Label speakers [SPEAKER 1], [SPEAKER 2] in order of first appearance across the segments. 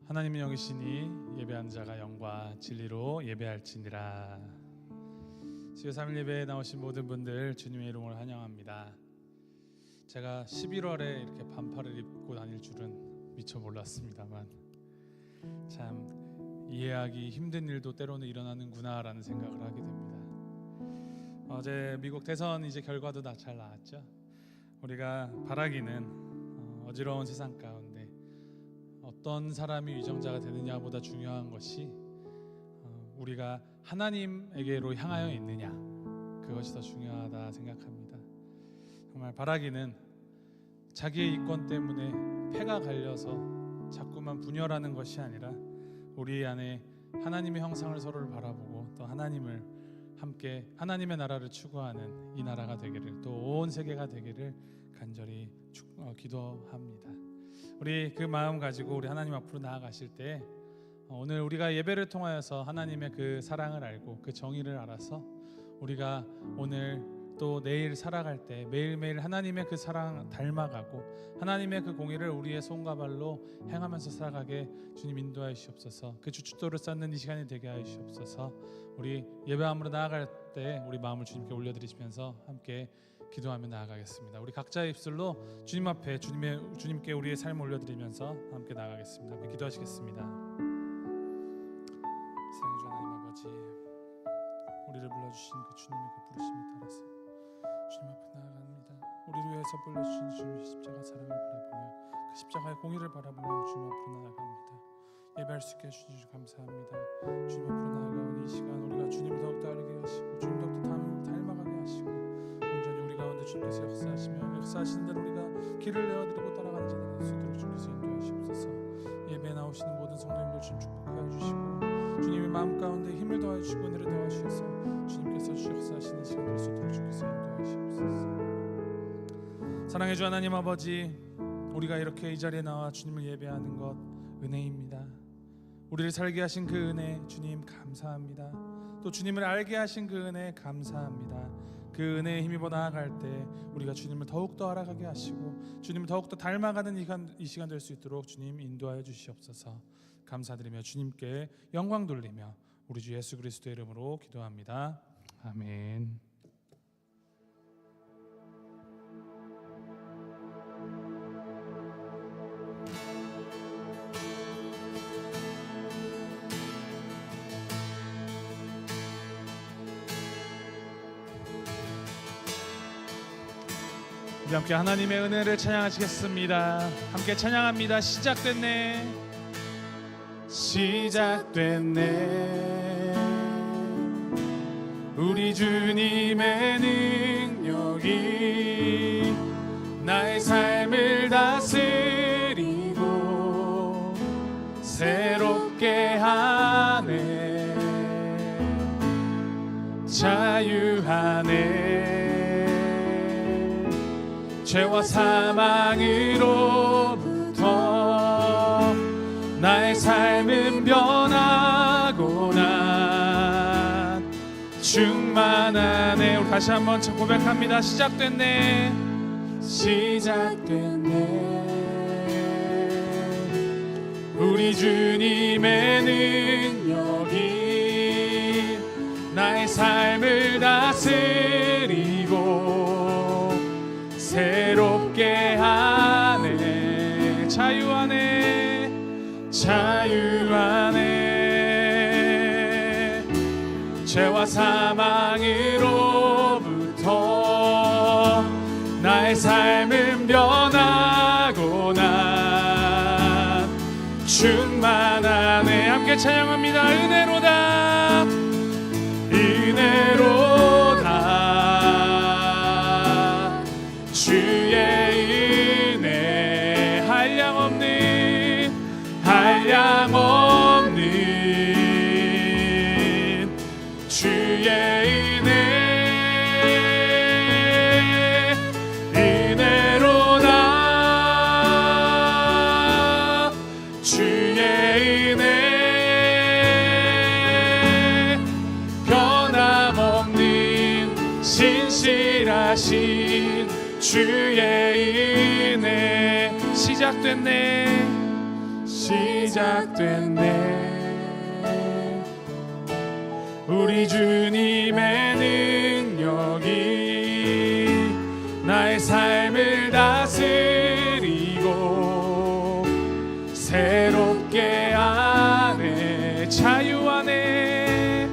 [SPEAKER 1] 하나님을 여기시니 예배하는 자가 영과 진리로 예배할지니라. 주여 3일 예배에 나오신 모든 분들 주님의 이름으로 환영합니다. 제가 11월에 이렇게 반팔을 입고 다닐 줄은 미처 몰랐습니다만 참 이해하기 힘든 일도 때로는 일어나는구나 라는 생각을 하게 됩니다. 어제 미국 대선 이제 결과도 다 잘 나왔죠. 우리가 바라기는 어지러운 세상 가운데 어떤 사람이 위정자가 되느냐보다 중요한 것이 우리가 하나님에게로 향하여 있느냐, 그것이 더 중요하다 생각합니다. 정말 바라기는 자기의 이권 때문에 패가 갈려서 자꾸만 분열하는 것이 아니라 우리 안에 하나님의 형상을 서로를 바라보고 또 하나님을 함께 하나님의 나라를 추구하는 이 나라가 되기를, 또 온 세계가 되기를 간절히 기도합니다. 우리 그 마음 가지고 우리 하나님 앞으로 나아가실 때 오늘 우리가 예배를 통하여서 하나님의 그 사랑을 알고 그 정의를 알아서 우리가 오늘 또 내일 살아갈 때 매일매일 하나님의 그 사랑 닮아가고 하나님의 그 공의를 우리의 손과 발로 행하면서 살아가게 주님 인도하여 주시옵소서. 그 주춧돌을 쌓는 이 시간이 되게 하여 주시옵소서. 우리 예배함으로 나아갈 때 우리 마음을 주님께 올려드리시면서 함께 기도하며 나아가겠습니다. 우리 각자의 입술로 주님 앞에 주님께 우리의 삶을 올려드리면서 함께 나아가겠습니다. 함께 기도하시겠습니다. 사랑해 주 하나님 아버지, 우리를 불러주신 그 주님의 그 부르심에 따라서 주님 앞에 나아갑니다. 우리를 위해서 불러주신 주님의 십자가 사랑을 바라보며 그 십자가의 공의를 바라보며 주님 앞으로 나아갑니다. 예배할 수 있게 해주셔서 감사합니다. 주님 앞으로 나아가온 이 시간 우리가 주님을 더욱더 알게 하시고 주님 더욱더 닮아가게 하시고 온전히 우리 가운데 주님께서 역사하시는 대로 우리가 길을 내어드리고 따라가는 자들이 될 수 있도록 주님께서 인도하시옵소서. 예배에 나오시는 모든 성도님들 주님 축복하여 주시고 주님의 마음 가운데 힘을 더하여 주시고 은혜를 더하셔서 주님께서 역사하시는 시간 될 수 있도록 주님께서 인도하시옵소서. 사랑해 주 하나님 아버지, 우리가 이렇게 이 자리에 나와 주님을 예배하는 것 은혜입니다. 우리를 살게 하신 그 은혜 주님 감사합니다. 또 주님을 알게 하신 그 은혜 감사합니다. 그 은혜에 힘입어 나아갈 때 우리가 주님을 더욱더 알아가게 하시고 주님을 더욱더 닮아가는 이 시간 될 수 있도록 주님 인도하여 주시옵소서. 감사드리며 주님께 영광 돌리며 우리 주 예수 그리스도의 이름으로 기도합니다. 아멘. 우리 함께 하나님의 은혜를 찬양하시겠습니다. 함께 찬양합니다. 시작됐네, 시작됐네. 우리 주님의 능력이 나의 삶을 다스리고 새롭게 하네, 자유하네. 죄와 사망으로부터 나의 삶은 변하고 난 충만하네. 우리 다시 한번 고백합니다. 시작됐네, 시작됐네. 우리 주님의 능력이 나의 삶을 다스리고 새롭게 하네, 자유하네, 자유하네. 죄와 사망으로부터 나의 삶은 변하고 난 충만하네. 함께 찬양합니다. 은혜로다, 은혜로다. 주의 은혜 한량없는 주의 은혜, 은혜로다. 주의 은혜 변함없는 신실하신 주의 은혜. 시작됐네, 시작됐네. 우리 주님의 능력이 나의 삶을 다스리고 새롭게 하네. 자유하네.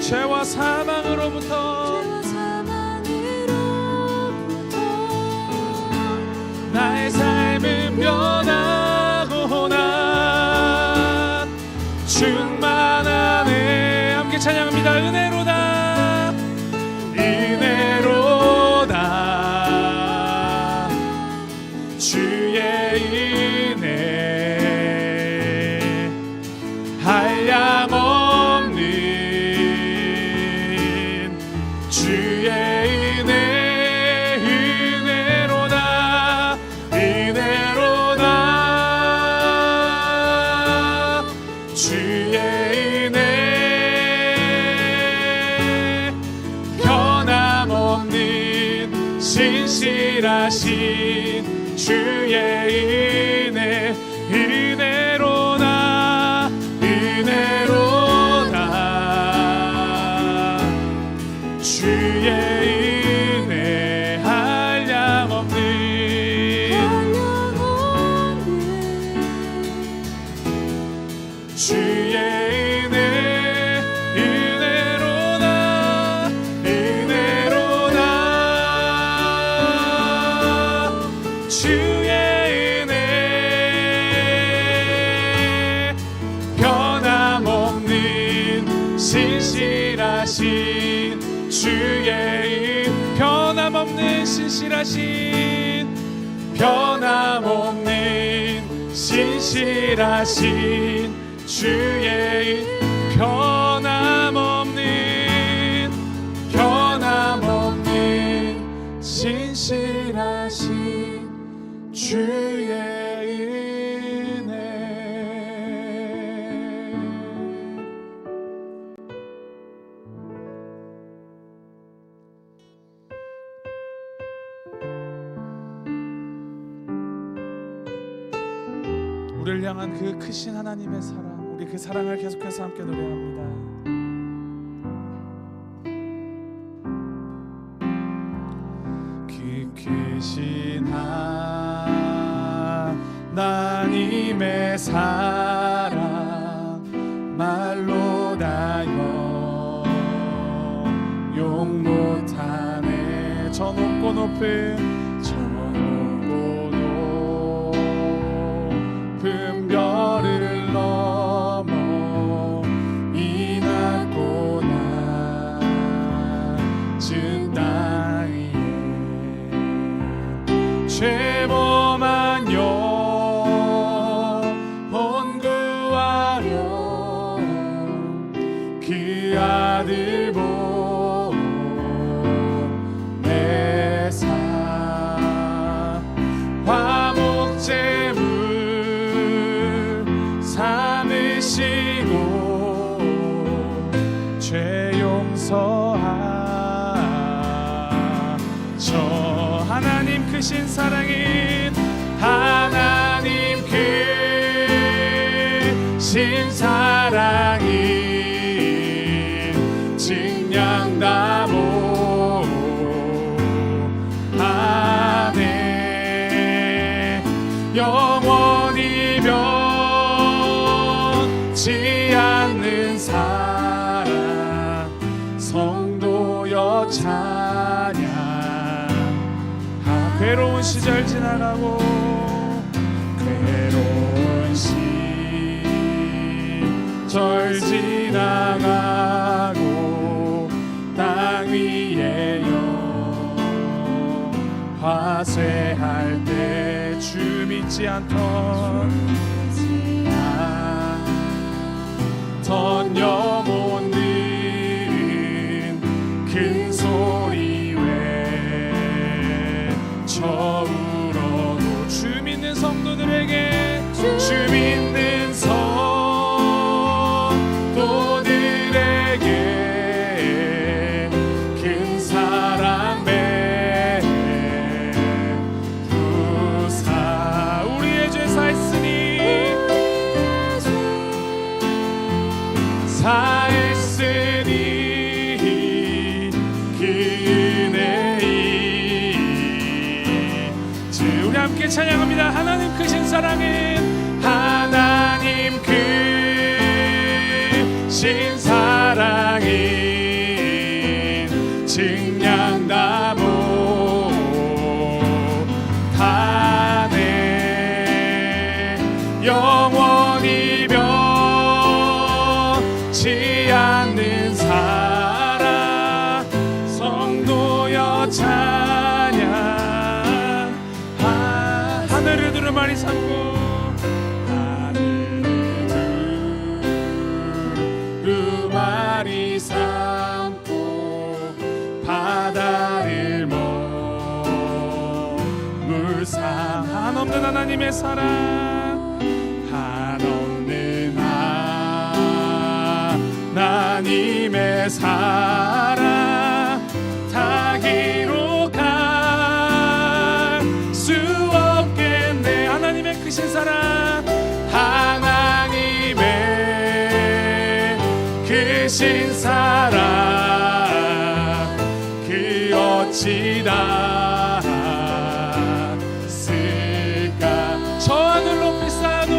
[SPEAKER 1] 죄와 사망으로부터 나의 삶은 변하고 난 충만하네. 함께 찬양합니다. 은혜로다 은혜로다 주의 은혜 한량없는 주의 은혜 은혜로다 은혜로다 주의 은혜 변함없는 신실하신 주의 은혜 은혜로다 은혜로다 주의 은혜 한량없는 주의 은혜 은혜로다 은혜로다 주의 은혜 변함없는 신실하신 주의 변함없는 신실하신 변함없는 신실하신 주의 변함없는 신실하신 주의 은혜. 우리를 향한 그 크신 하나님의 사랑, 우리 그 사랑을 계속해서 함께 노래합니다. 그 크신 하나님의 사랑 말로 다 용 못하네. 저 높고 높은 별을 넘어 이 낮고 낮은 땅 위에 죄범한 영혼 구하려 그 아들 보내사 화목제물 삼으시고 죄 용서하셔. 하나님 크신 사랑인 하나님 크신 사랑인 증량다모 안에 영원히 변치 않는 사랑 성도여 찬양. 괴로운 시절 지나가고 괴로운 시절 지나가고 땅 위에 화쇠할 때 주 믿지 않던 영혼들은 큰 소리 외쳐 울어도 주 믿는 성도들에게 주 믿는 성도들에게 큰 사랑 베푸사 찬양합니다. 하나님 크신 사랑은 하나님 크신 사랑은 증량나무 다네 영원히 변치 않는 사랑 성도여 찬양 하늘을 두루마리 삼고 하늘을 두루마리 삼고 바다를 머물 삼 한없는 하나님의 사랑 한없는 하나님의 사랑 다 기록할 수 없겠네. 하나님의 크신 사랑 하나님의 크신 사랑 그 어찌 닿았을까. 저 하늘로 비싸도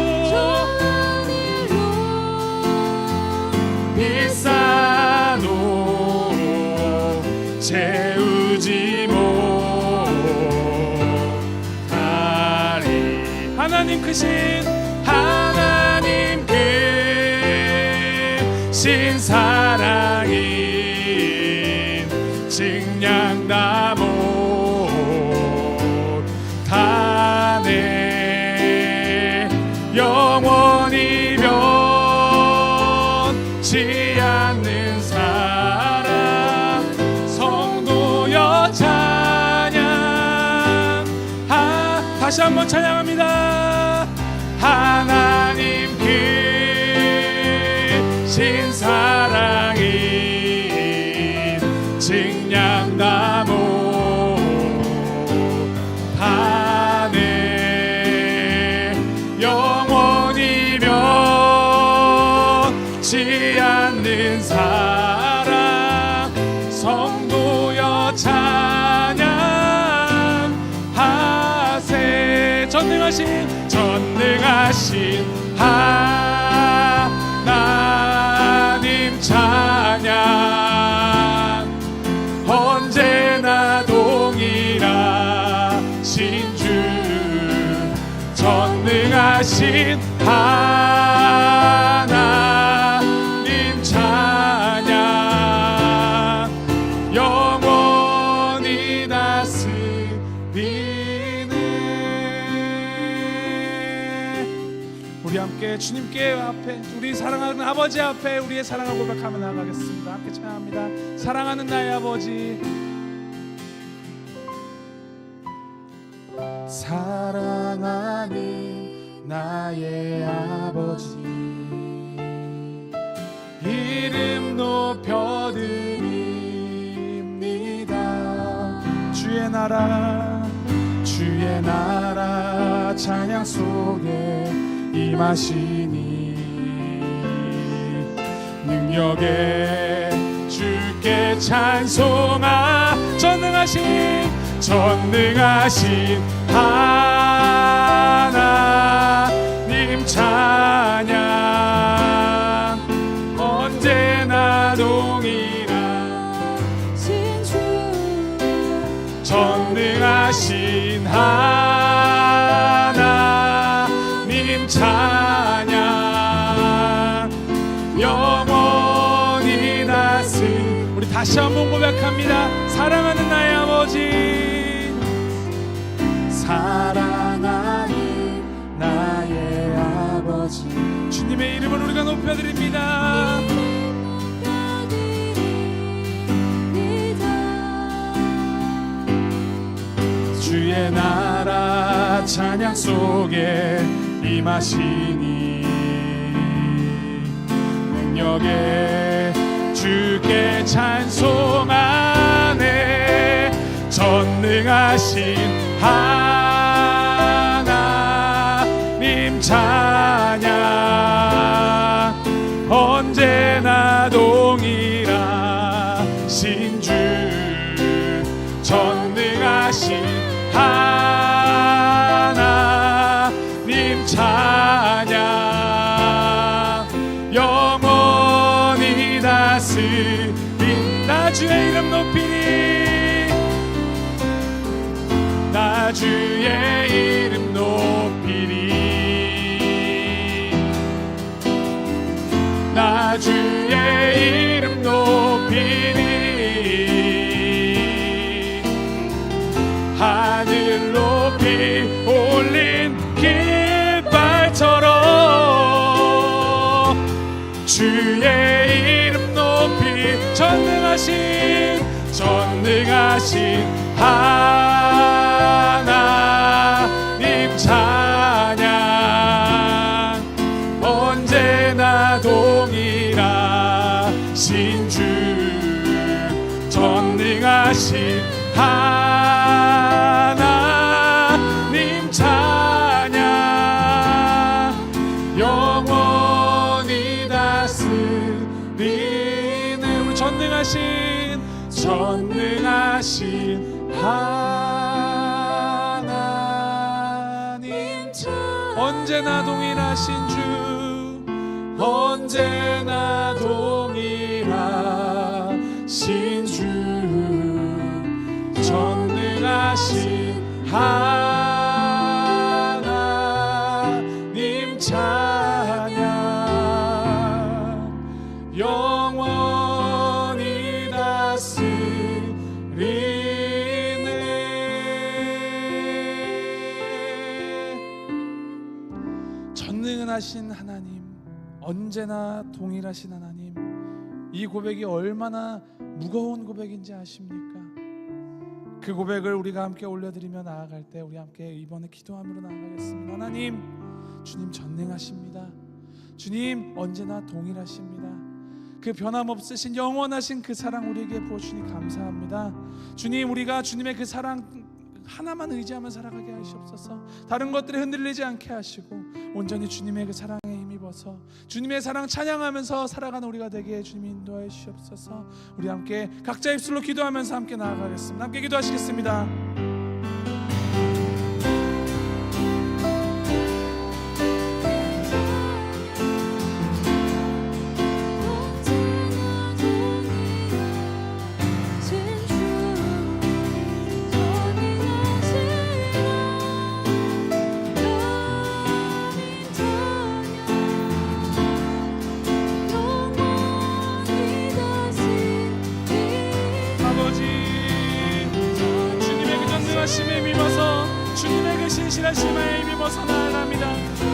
[SPEAKER 1] 채우지 못하리. 하나님 크신 사랑인 증량나무 다네 영원히 변치 않는 사랑 성도여 찬양 다시 한번 찬양합니다. 하나님 크신 사랑인 증량나무 다네 영원히 변치 않는 사랑 성도여 찬양하세. 전능하신 하나님 찬양 언제나 동일하신 주 전능하신 하나님 찬양 영원히 다스리네. 우리 함께 주님께 앞에 우리 사랑하는 아버지 앞에 우리의 사랑을 고백하며 나가겠습니다. 함께 찬양합니다. 사랑하는 나의 아버지 사랑하는 나의 아버지 이름 높여드립니다. 주의 나라 찬양 속에 임하시니 능력에 주께 찬송하 전능하신 하나님 찬양 언제나 동일하신 주 전능하신 하나님 찬양 영원히 다스리네. 우리 다시 한번 고백합니다. 사랑하는 나의 아버지 사랑하는 나의 아버지 주님의 이름을 우리가 높여드립니다. 주의 나라 찬양 속에 임하시니 능력에 주께 찬송하네 전능하신 하나님 찬양 언제나 동일하신 주 전능하신 하나님 올린 깃발처럼 주의 이름 높이 전능하신 하나님 찬양. 언제나 동일하신 주 전능하신 하나님 찬양. 영원히 다스리네 우리 전능하신 하나님 찬양. 언제나 동일하신 주 언제나 동일하신 주 전능하신 하나님 찬양. 영원히 다스리네. 전능하신 하나님, 언제나 동일하신 하나님, 이 고백이 얼마나 무거운 고백인지 아십니까? 그 고백을 우리가 함께 올려드리며 나아갈 때 우리 함께 이번에 기도함으로 나아가겠습니다. 하나님, 주님 전능하십니다. 주님 언제나 동일하십니다. 그 변함없으신 영원하신 그 사랑 우리에게 부어주시니 감사합니다. 주님, 우리가 주님의 그 사랑 하나만 의지하며 살아가게 하시옵소서. 다른 것들에 흔들리지 않게 하시고 온전히 주님의 그 사랑에 힘입어서 주님의 사랑 찬양하면서 살아가는 우리가 되게 주님 인도하여 주시옵소서. 우리 함께 각자 입술로 기도하면서 함께 나아가겠습니다. 함께 기도하시겠습니다. 신실하심에 힘입어서 주님의 그 신실하심에 힘입어서 나아갑니다.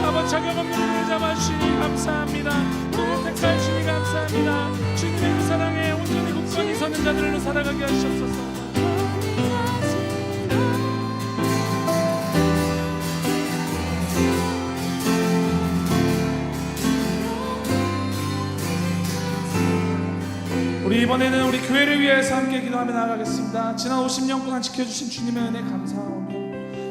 [SPEAKER 1] 아버지 자격 없는 우리를 잡아주시니 감사합니다. 우리를 택하여 주시니 감사합니다. 주님의 그 사랑에 온전히 굳건히 서는 자들로 살아가게 하시옵소서. 우리 이번에는 우리 교회를 위해서 함께 기도하며 나아가겠습니다. 지난 50년 동안 지켜주신 주님의 은혜 감사하오며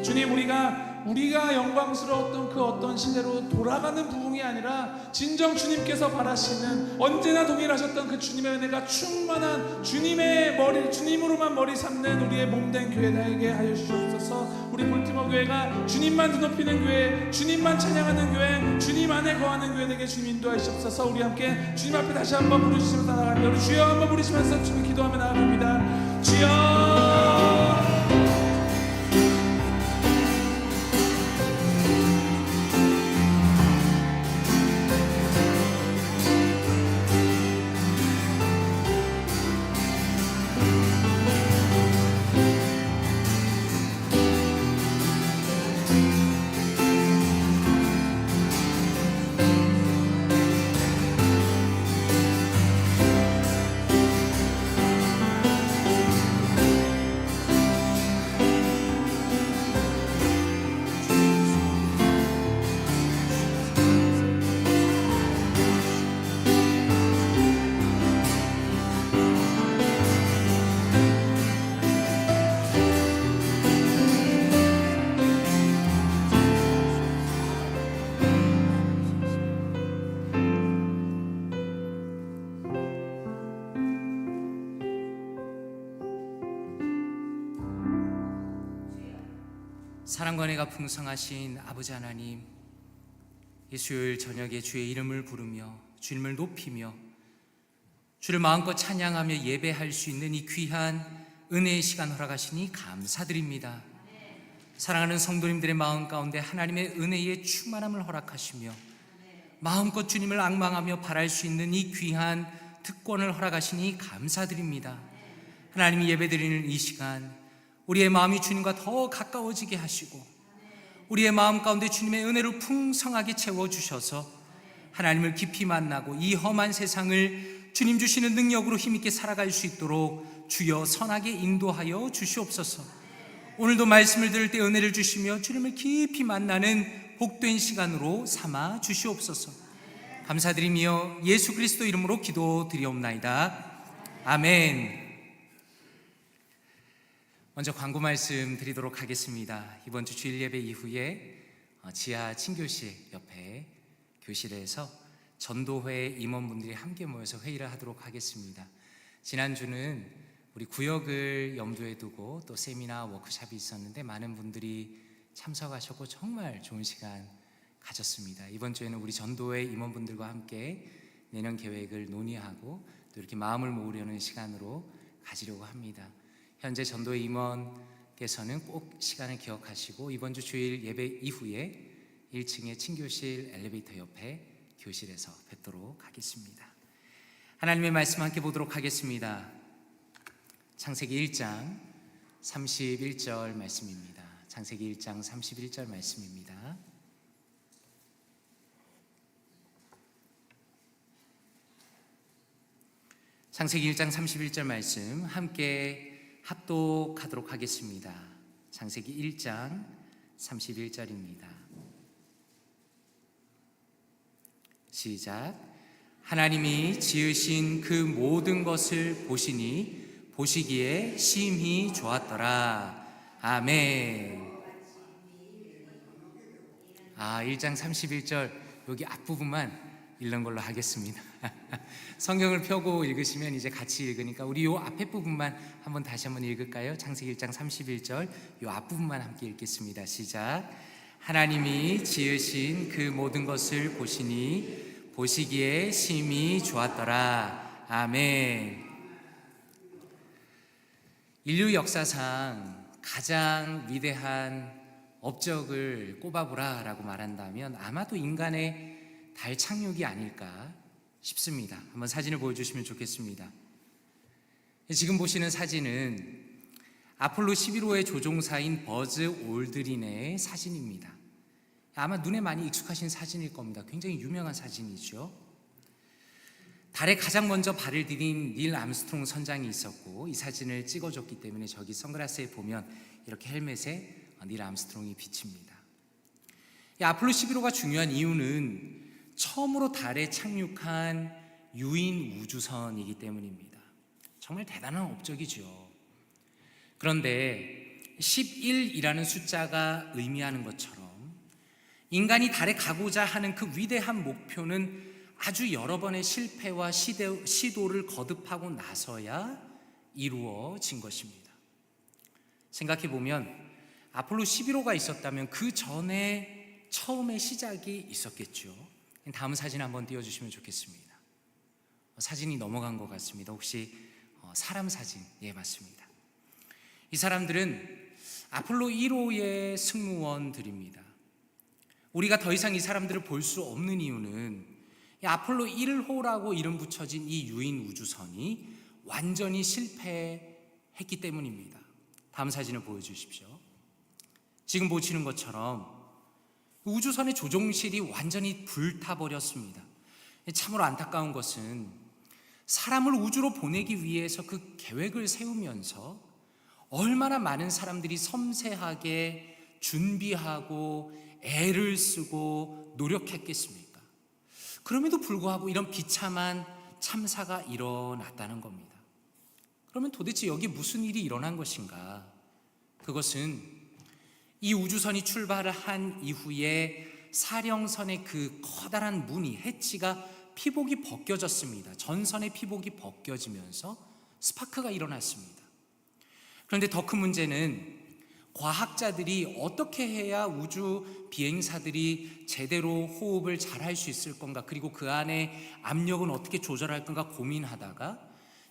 [SPEAKER 1] 주님, 우리가 영광스러웠던 그 어떤 시대로 돌아가는 부흥이 아니라 진정 주님께서 바라시는 언제나 동일하셨던 그 주님의 은혜가 충만한 주님의 머리, 주님으로만 머리 삼는 우리의 몸된 교회 되게 하여 주시옵소서. 우리 볼티모 교회가 주님만 드높이는 교회, 주님만 찬양하는 교회, 주님 안에 거하는 교회 되게 주님 인도하시옵소서. 우리 함께 주님 앞에 다시 한번 부르시면서 나아갑니다. 우리 주여 한번 부르시면서 주님 기도하며 나아갑니다. 주여,
[SPEAKER 2] 사랑과 은혜가 풍성하신 아버지 하나님, 이 수요일 저녁에 주의 이름을 부르며 주님을 높이며 주를 마음껏 찬양하며 예배할 수 있는 이 귀한 은혜의 시간 허락하시니 감사드립니다. 사랑하는 성도님들의 마음 가운데 하나님의 은혜의 충만함을 허락하시며 마음껏 주님을 앙망하며 바랄 수 있는 이 귀한 특권을 허락하시니 감사드립니다. 하나님이 예배드리는 이 시간, 우리의 마음이 주님과 더 가까워지게 하시고 우리의 마음 가운데 주님의 은혜를 풍성하게 채워주셔서 하나님을 깊이 만나고 이 험한 세상을 주님 주시는 능력으로 힘있게 살아갈 수 있도록 주여 선하게 인도하여 주시옵소서. 오늘도 말씀을 들을 때 은혜를 주시며 주님을 깊이 만나는 복된 시간으로 삼아 주시옵소서. 감사드리며 예수 그리스도 이름으로 기도드리옵나이다. 아멘. 먼저 광고 말씀 드리도록 하겠습니다. 이번 주 주일 예배 이후에 지하 친교실 옆에 교실에서 전도회 임원분들이 함께 모여서 회의를 하도록 하겠습니다. 지난주는 우리 구역을 염두에 두고 또 세미나 워크숍이 있었는데 많은 분들이 참석하셨고 정말 좋은 시간 가졌습니다. 이번 주에는 우리 전도회 임원분들과 함께 내년 계획을 논의하고 또 이렇게 마음을 모으려는 시간으로 가지려고 합니다. 현재 전도회 임원께서는 꼭 시간을 기억하시고 이번 주 주일 예배 이후에 1층의 친교실 엘리베이터 옆에 교실에서 뵙도록 하겠습니다. 하나님의 말씀 함께 보도록 하겠습니다. 창세기 1장 31절 말씀입니다. 창세기 1장 31절 말씀입니다. 창세기 1장 31절 말씀 함께 합독하도록 하겠습니다. 창세기 1장 31절입니다. 시작. 하나님이 지으신 그 모든 것을 보시기에 심히 좋았더라. 아멘. 1장 31절 여기 앞부분만 읽는 걸로 하겠습니다. 성경을 펴고 읽으시면 이제 같이 읽으니까 우리 요 앞에 부분만 다시 한번 읽을까요? 창세기 1장 31절 요 앞부분만 함께 읽겠습니다. 시작. 하나님이 지으신 그 모든 것을 보시기에 심히 좋았더라. 아멘. 인류 역사상 가장 위대한 업적을 꼽아보라라고 말한다면 아마도 인간의 달 착륙이 아닐까 싶습니다. 한번 사진을 보여주시면 좋겠습니다. 지금 보시는 사진은 아폴로 11호의 조종사인 버즈 올드린의 사진입니다. 아마 눈에 많이 익숙하신 사진일 겁니다. 굉장히 유명한 사진이죠. 달에 가장 먼저 발을 디딘 닐 암스트롱 선장이 있었고 이 사진을 찍어줬기 때문에 저기 선글라스에 보면 이렇게 헬멧에 닐 암스트롱이 비칩니다. 이 아폴로 11호가 중요한 이유는 처음으로 달에 착륙한 유인 우주선이기 때문입니다. 정말 대단한 업적이죠. 그런데 11이라는 숫자가 의미하는 것처럼 인간이 달에 가고자 하는 그 위대한 목표는 아주 여러 번의 실패와 시도를 거듭하고 나서야 이루어진 것입니다. 생각해보면 아폴로 11호가 있었다면 그 전에 처음의 시작이 있었겠죠. 다음 사진 한번 띄워주시면 좋겠습니다. 사진이 넘어간 것 같습니다. 혹시 사람 사진? 예, 맞습니다. 이 사람들은 아폴로 1호의 승무원들입니다. 우리가 더 이상 이 사람들을 볼 수 없는 이유는 아폴로 1호라고 이름 붙여진 이 유인 우주선이 완전히 실패했기 때문입니다. 다음 사진을 보여주십시오. 지금 보시는 것처럼 우주선의 조종실이 완전히 불타버렸습니다. 참으로 안타까운 것은 사람을 우주로 보내기 위해서 그 계획을 세우면서 얼마나 많은 사람들이 섬세하게 준비하고 애를 쓰고 노력했겠습니까? 그럼에도 불구하고 이런 비참한 참사가 일어났다는 겁니다. 그러면 도대체 여기 무슨 일이 일어난 것인가? 그것은 이 우주선이 출발을 한 이후에 사령선의 그 커다란 무늬, 해치가 피복이 벗겨졌습니다. 전선의 피복이 벗겨지면서 스파크가 일어났습니다. 그런데 더 큰 문제는 과학자들이 어떻게 해야 우주 비행사들이 제대로 호흡을 잘 할 수 있을 건가, 그리고 그 안에 압력은 어떻게 조절할 건가 고민하다가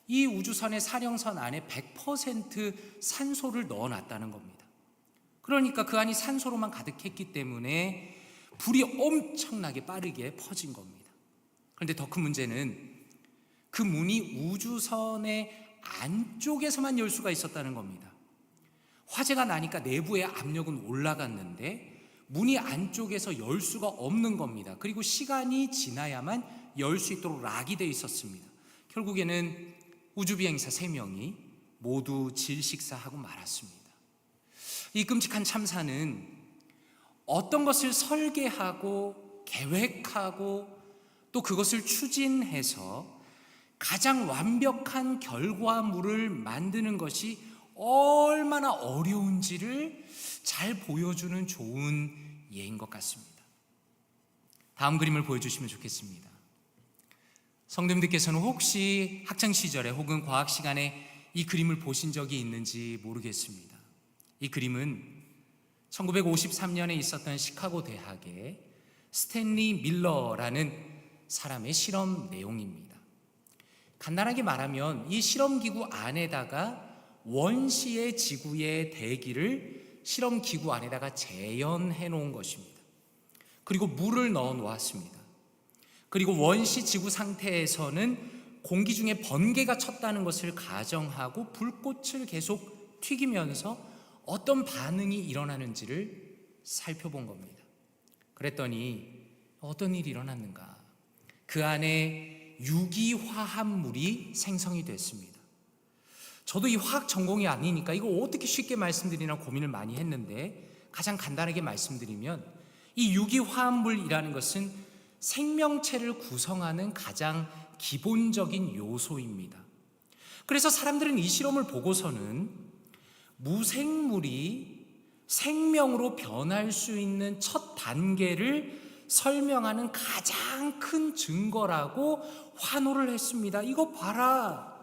[SPEAKER 2] 이 우주선의 사령선 안에 100% 산소를 넣어놨다는 겁니다. 그러니까 그 안이 산소로만 가득했기 때문에 불이 엄청나게 빠르게 퍼진 겁니다. 그런데 더 큰 문제는 그 문이 우주선의 안쪽에서만 열 수가 있었다는 겁니다. 화재가 나니까 내부의 압력은 올라갔는데 문이 안쪽에서 열 수가 없는 겁니다. 그리고 시간이 지나야만 열 수 있도록 락이 되어 있었습니다. 결국에는 우주비행사 3명이 모두 질식사하고 말았습니다. 이 끔찍한 참사는 어떤 것을 설계하고 계획하고 또 그것을 추진해서 가장 완벽한 결과물을 만드는 것이 얼마나 어려운지를 잘 보여주는 좋은 예인 것 같습니다. 다음 그림을 보여주시면 좋겠습니다. 성도님들께서는 혹시 학창시절에 혹은 과학시간에 이 그림을 보신 적이 있는지 모르겠습니다. 이 그림은 1953년에 있었던 시카고 대학의 스탠리 밀러라는 사람의 실험 내용입니다. 간단하게 말하면 이 실험기구 안에다가 원시의 지구의 대기를 실험기구 안에다가 재현해 놓은 것입니다. 그리고 물을 넣어 놓았습니다. 그리고 원시 지구 상태에서는 공기 중에 번개가 쳤다는 것을 가정하고 불꽃을 계속 튀기면서 어떤 반응이 일어나는지를 살펴본 겁니다. 그랬더니 어떤 일이 일어났는가? 그 안에 유기화합물이 생성이 됐습니다. 저도 이 화학 전공이 아니니까 이거 어떻게 쉽게 말씀드리나 고민을 많이 했는데, 가장 간단하게 말씀드리면 이 유기화합물이라는 것은 생명체를 구성하는 가장 기본적인 요소입니다. 그래서 사람들은 이 실험을 보고서는 무생물이 생명으로 변할 수 있는 첫 단계를 설명하는 가장 큰 증거라고 환호를 했습니다. 이거 봐라,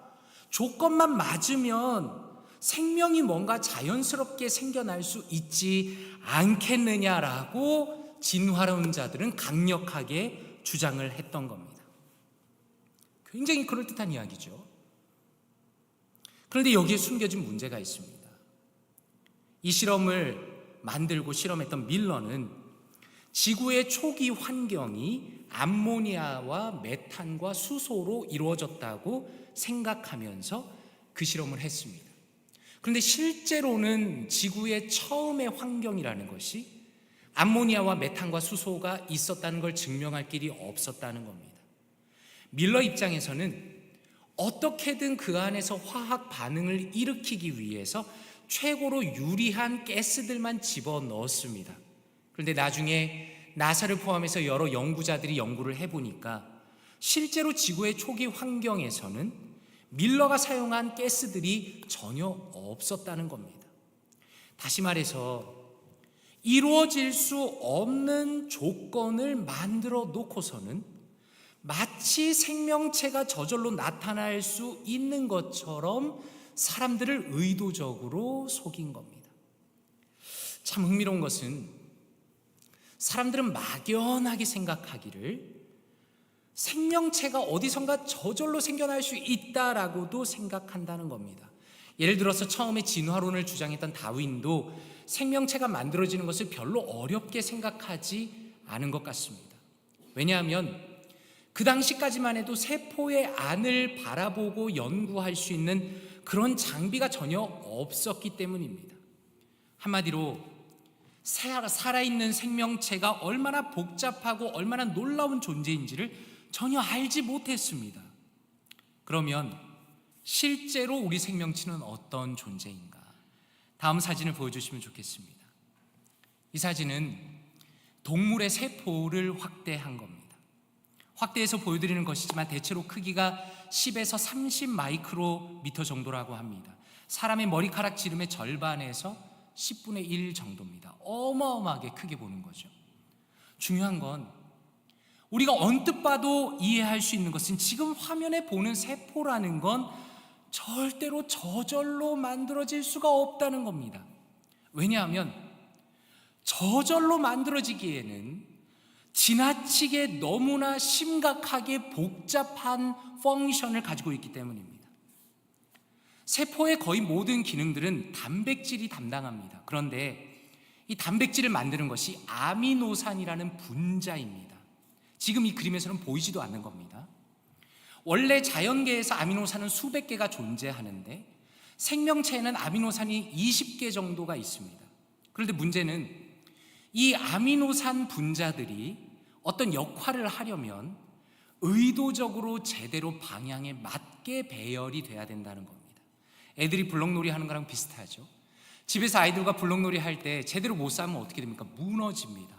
[SPEAKER 2] 조건만 맞으면 생명이 뭔가 자연스럽게 생겨날 수 있지 않겠느냐라고 진화론자들은 강력하게 주장을 했던 겁니다. 굉장히 그럴듯한 이야기죠. 그런데 여기에 숨겨진 문제가 있습니다. 이 실험을 만들고 실험했던 밀러는 지구의 초기 환경이 암모니아와 메탄과 수소로 이루어졌다고 생각하면서 그 실험을 했습니다. 그런데 실제로는 지구의 처음의 환경이라는 것이 암모니아와 메탄과 수소가 있었다는 걸 증명할 길이 없었다는 겁니다. 밀러 입장에서는 어떻게든 그 안에서 화학 반응을 일으키기 위해서 최고로 유리한 가스들만 집어넣었습니다. 그런데 나중에 나사를 포함해서 여러 연구자들이 연구를 해보니까 실제로 지구의 초기 환경에서는 밀러가 사용한 가스들이 전혀 없었다는 겁니다. 다시 말해서 이루어질 수 없는 조건을 만들어 놓고서는 마치 생명체가 저절로 나타날 수 있는 것처럼 사람들을 의도적으로 속인 겁니다. 참 흥미로운 것은 사람들은 막연하게 생각하기를 생명체가 어디선가 저절로 생겨날 수 있다라고도 생각한다는 겁니다. 예를 들어서 처음에 진화론을 주장했던 다윈도 생명체가 만들어지는 것을 별로 어렵게 생각하지 않은 것 같습니다. 왜냐하면 그 당시까지만 해도 세포의 안을 바라보고 연구할 수 있는 그런 장비가 전혀 없었기 때문입니다. 한마디로 살아있는 생명체가 얼마나 복잡하고 얼마나 놀라운 존재인지를 전혀 알지 못했습니다. 그러면 실제로 우리 생명체는 어떤 존재인가? 다음 사진을 보여주시면 좋겠습니다. 이 사진은 동물의 세포를 확대한 겁니다. 확대해서 보여드리는 것이지만 대체로 크기가 10에서 30 마이크로미터 정도라고 합니다. 사람의 머리카락 지름의 절반에서 10분의 1 정도입니다. 어마어마하게 크게 보는 거죠. 중요한 건 우리가 언뜻 봐도 이해할 수 있는 것은 지금 화면에 보는 세포라는 건 절대로 저절로 만들어질 수가 없다는 겁니다. 왜냐하면 저절로 만들어지기에는 지나치게 너무나 심각하게 복잡한 펑션을 가지고 있기 때문입니다. 세포의 거의 모든 기능들은 단백질이 담당합니다. 그런데 이 단백질을 만드는 것이 아미노산이라는 분자입니다. 지금 이 그림에서는 보이지도 않는 겁니다. 원래 자연계에서 아미노산은 수백 개가 존재하는데 생명체에는 아미노산이 20개 정도가 있습니다. 그런데 문제는 이 아미노산 분자들이 어떤 역할을 하려면 의도적으로 제대로 방향에 맞게 배열이 돼야 된다는 겁니다. 애들이 블록놀이 하는 거랑 비슷하죠. 집에서 아이들과 블록놀이 할 때 제대로 못 싸면 어떻게 됩니까? 무너집니다.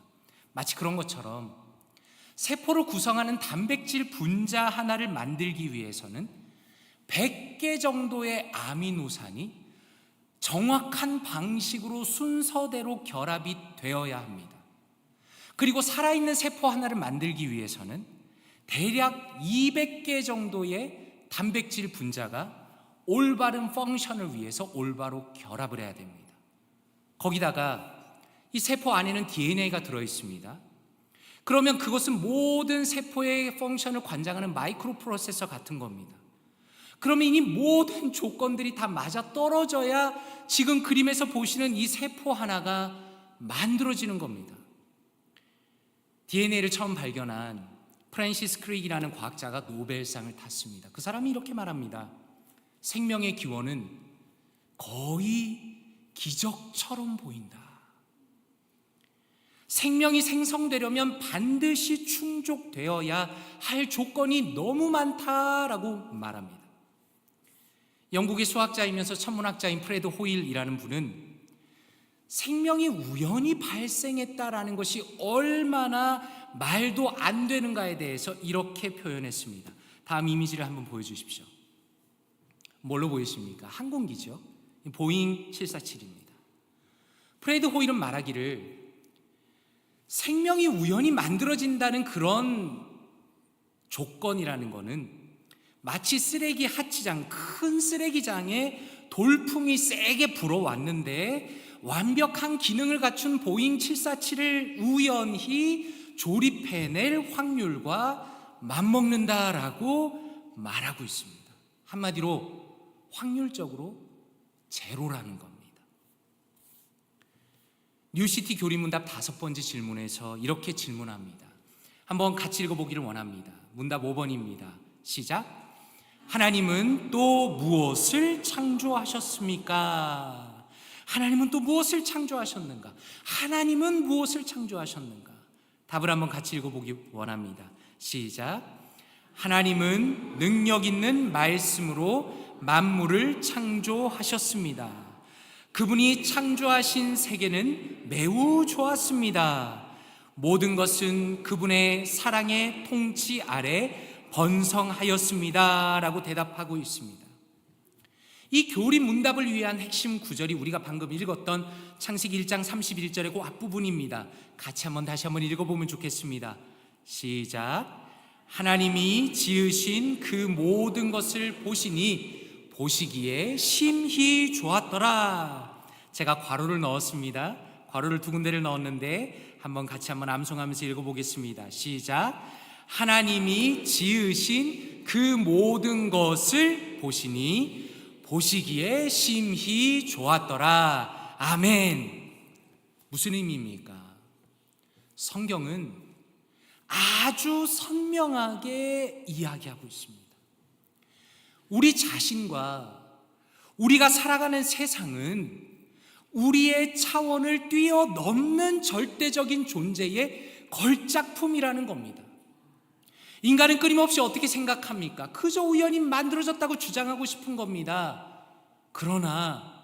[SPEAKER 2] 마치 그런 것처럼 세포를 구성하는 단백질 분자 하나를 만들기 위해서는 100개 정도의 아미노산이 정확한 방식으로 순서대로 결합이 되어야 합니다. 그리고 살아있는 세포 하나를 만들기 위해서는 대략 200개 정도의 단백질 분자가 올바른 펑션을 위해서 올바로 결합을 해야 됩니다. 거기다가 이 세포 안에는 DNA가 들어있습니다. 그러면 그것은 모든 세포의 펑션을 관장하는 마이크로 프로세서 같은 겁니다. 그러면 이 모든 조건들이 다 맞아 떨어져야 지금 그림에서 보시는 이 세포 하나가 만들어지는 겁니다. DNA를 처음 발견한 프랜시스 크릭이라는 과학자가 노벨상을 탔습니다. 그 사람이 이렇게 말합니다. 생명의 기원은 거의 기적처럼 보인다. 생명이 생성되려면 반드시 충족되어야 할 조건이 너무 많다라고 말합니다. 영국의 수학자이면서 천문학자인 프레드 호일이라는 분은 생명이 우연히 발생했다라는 것이 얼마나 말도 안 되는가에 대해서 이렇게 표현했습니다. 다음 이미지를 한번 보여주십시오. 뭘로 보이십니까? 항공기죠. 보잉 747입니다. 프레드 호일은 말하기를 생명이 우연히 만들어진다는 그런 조건이라는 것은 마치 쓰레기 하치장, 큰 쓰레기장에 돌풍이 세게 불어왔는데 완벽한 기능을 갖춘 보잉 747을 우연히 조립해낼 확률과 맞먹는다라고 말하고 있습니다. 한마디로 확률적으로 제로라는 겁니다. 뉴시티 교리문답 5번째 질문에서 이렇게 질문합니다. 한번 같이 읽어보기를 원합니다. 문답 5번입니다. 시작. 하나님은 또 무엇을 창조하셨습니까? 하나님은 또 무엇을 창조하셨는가? 하나님은 무엇을 창조하셨는가? 답을 한번 같이 읽어보기 원합니다. 시작. 하나님은 능력 있는 말씀으로 만물을 창조하셨습니다. 그분이 창조하신 세계는 매우 좋았습니다. 모든 것은 그분의 사랑의 통치 아래 번성하였습니다. 라고 대답하고 있습니다. 이 교리 문답을 위한 핵심 구절이 우리가 방금 읽었던 창세기 1장 31절의 그 앞부분입니다. 같이 다시 한번 읽어보면 좋겠습니다. 시작. 하나님이 지으신 그 모든 것을 보시니 보시기에 심히 좋았더라. 제가 괄호를 넣었습니다. 괄호를 2군데를 넣었는데 같이 암송하면서 읽어보겠습니다. 시작. 하나님이 지으신 그 모든 것을 보시니 보시기에 심히 좋았더라. 아멘. 무슨 의미입니까? 성경은 아주 선명하게 이야기하고 있습니다. 우리 자신과 우리가 살아가는 세상은 우리의 차원을 뛰어넘는 절대적인 존재의 걸작품이라는 겁니다. 인간은 끊임없이 어떻게 생각합니까? 그저 우연히 만들어졌다고 주장하고 싶은 겁니다. 그러나